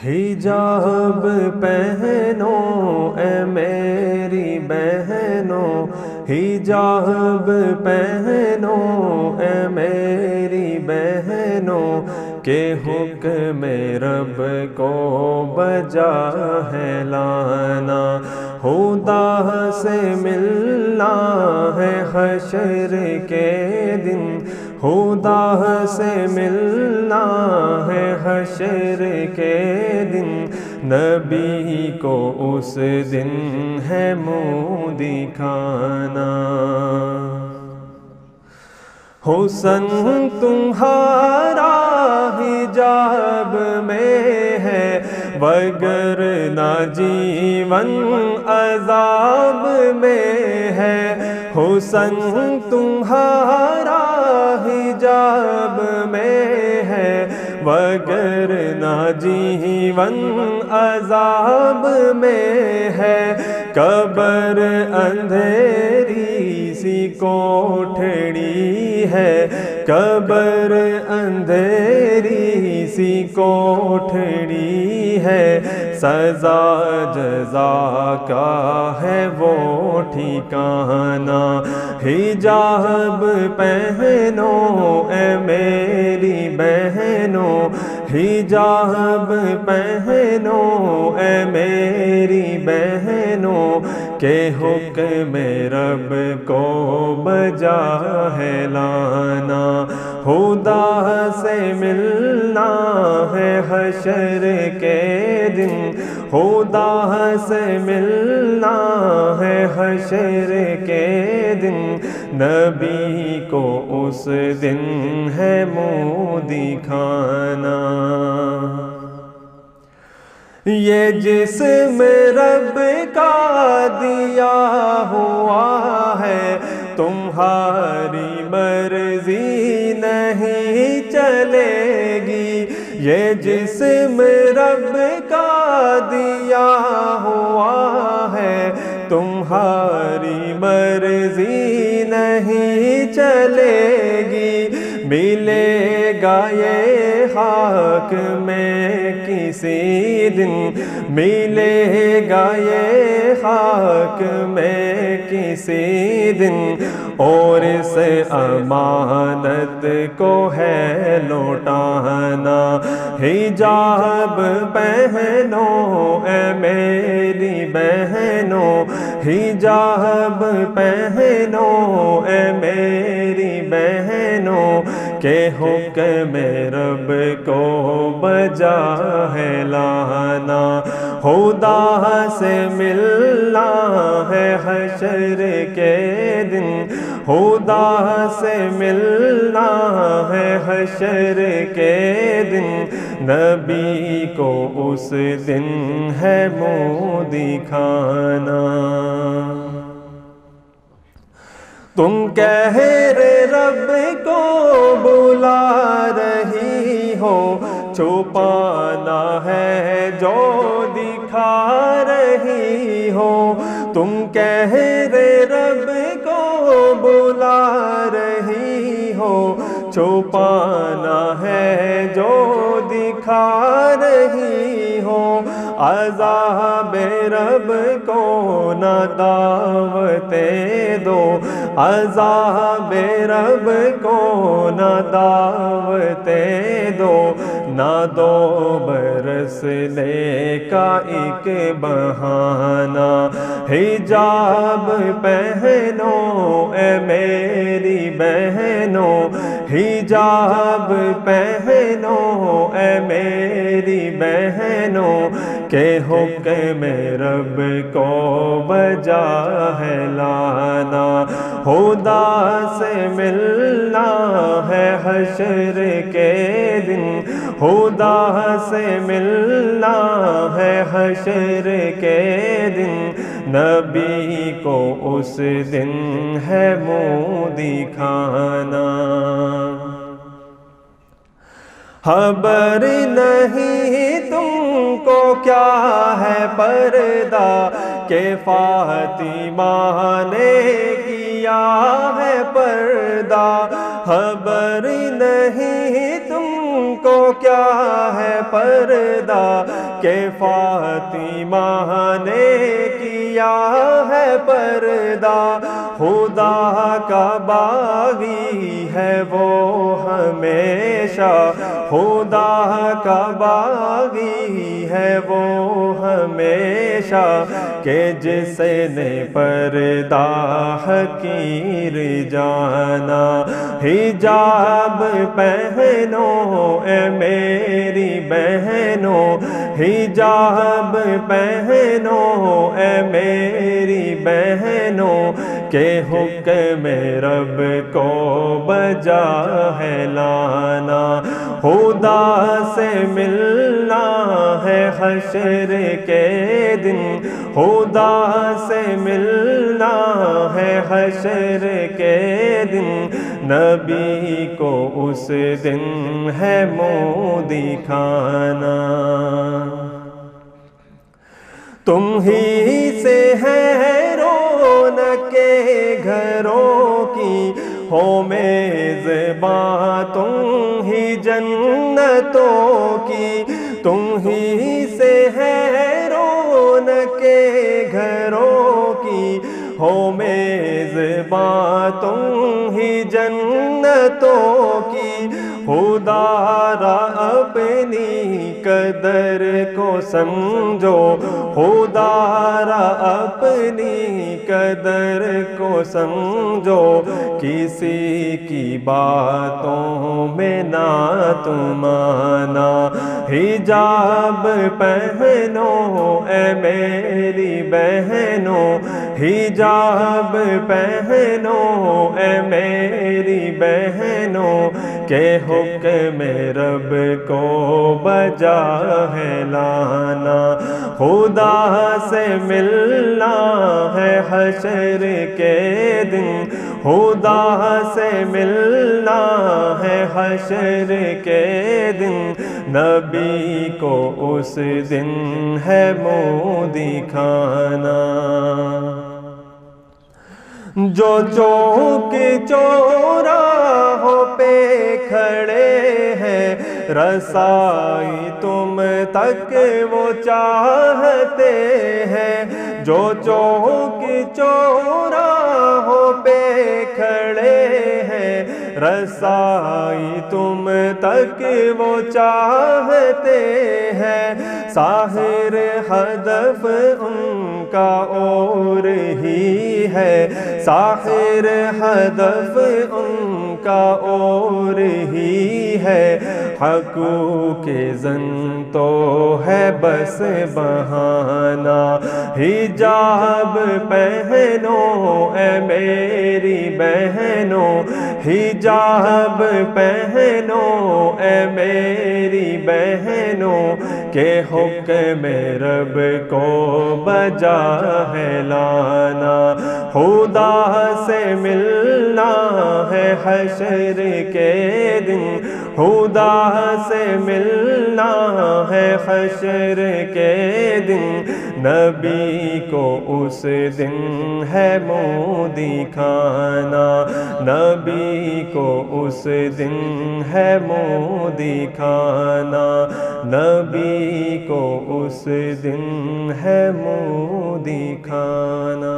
حجاب پہنو اے میری بہنوں، حجاب پہنو اے میری بہنوں، کہ حکم رب کو بجا ہے لانا، خدا سے ملنا ہے حشر کے دن، خدا سے ملنا ہے حشر کے دن، نبی کو اس دن ہے منہ دکھانا۔ حسن تمہارا حجاب میں ہے، وگرنہ جیون عذاب میں ہے، حسن تمہارا حجاب میں ہے، وگرنہ جیون عذاب میں ہے، قبر اندھیری سی کوٹھڑی ہے، قبر اندھیری سی کوٹھڑی ہے، سزا جزا کا ہے وہ ٹھکانہ، حجاب پہنو اے میری بہنوں، حجاب پہنو اے میری بہنوں، کہ حکم رب کو بجا ہے لانا، خدا سے ملنا ہے حشر کے دن، خدا سے ملنا ہے حشر کے دن، نبی کو اس دن ہے منہ دکھانا۔ یہ جسم رب کا دیا ہوا ہے، تمہاری مرضی نہیں چلے گی، یہ جسم رب کا دیا ہوا ہے، تمہاری مرضی نہیں چلے گی، ملے گا یہ خاک میں کسی دن، ملے گا یہ خاک میں کسی دن، اور اس امانت کو ہے لوٹانا، حجاب پہنو اے میری بہنوں، حجاب پہنو اے میری بہنوں، کہ حکم رب کو بجا ہے لانا، خدا سے ملنا ہے حشر کے دن، خدا سے ملنا ہے حشر کے دن، نبی کو اس دن ہے منہ دکھانا۔ تم کہر رب کو بلا رہی ہو، چھپانا ہے جو دکھا رہی ہو، تم کہر رب کو بلا رہی ہو، چھپانا ہے جو دکھا رہی ہو، عذاب رب کو نہ دعوتیں دو، عذاب رب کو نہ دعوتیں دو، نہ دو برسنے کا ایک بہانہ، حجاب پہنو اے میری بہنوں، حجاب پہنو اے میری بہنوں، کہ حکم رب کو بجا ہے لانا، خدا سے ملنا ہے حشر کے دن، خدا سے ملنا ہے حشر کے دن، نبی کو اس دن ہے منہ دکھانا۔ خبر نہیں تم کو کیا ہے پردہ، کہ فاطمہ نے کیا ہے پردہ، خبر نہیں تم کو کیا ہے پردہ کہ فاطمہ نے کیا ہے پردہ، خدا کا باغی ہے وہ ہمیشہ، خدا کا باغی ہے وہ ہمیشہ، کہ جس نے پردہ حقیر جانا، حجاب پہنو اے میری بہنوں، حجاب پہنو اے میری بہنوں، کہ حکم رب کو بجا ہے لانا، خدا سے ملنا ہے حشر کے دن، خدا سے ملنا ہے حشر کے دن، نبی کو اس دن ہے منہ دکھانا۔ تم ہی سے ہے رونق گھروں کی، ہو میزباں تم ہی جنتوں کی، تم ہی سے ہے رونق گھروں کی، ہو میزباں تم ہی جنتوں کی، خدا را اپنی قدر کو سمجھو، خدا را اپنی قدر کو سمجھو، کسی کی باتوں میں نہ تم آنا، حجاب پہنو اے میری بہنوں، حجاب پہنو اے میری بہنوں، کہ حکم رب کو بجا ہے لانا، خدا سے ملنا ہے حشر کے دن، خدا سے ملنا ہے حشر کے دن، نبی کو اس دن ہے منہ دکھانا۔ جو چوک چوراہوں پہ کھڑے ہیں، رسائی تم تک وہ چاہتے ہیں، جو چوک چوراہوں پہ کھڑے ہیں، رسائی تم تک وہ چاہتے ہیں، ظاہر ہدف ان کا اور ہی ہے، ظاہر ہدف ان کا اور ہی ہے، حقوق زن تو ہے بس بہانہ، حجاب پہنو اے میری بہنوں، حجاب پہنو اے میری بہنوں، کہ حکم رب کو بجا ہے لانا، خدا سے ملنا ہے حشر کے دن، خدا سے ملنا ہے حشر کے دن، نبی کو اس دن ہے منہ دکھانا، نبی کو اس دن ہے منہ دکھانا، نبی کو اس دن ہے منہ دکھانا۔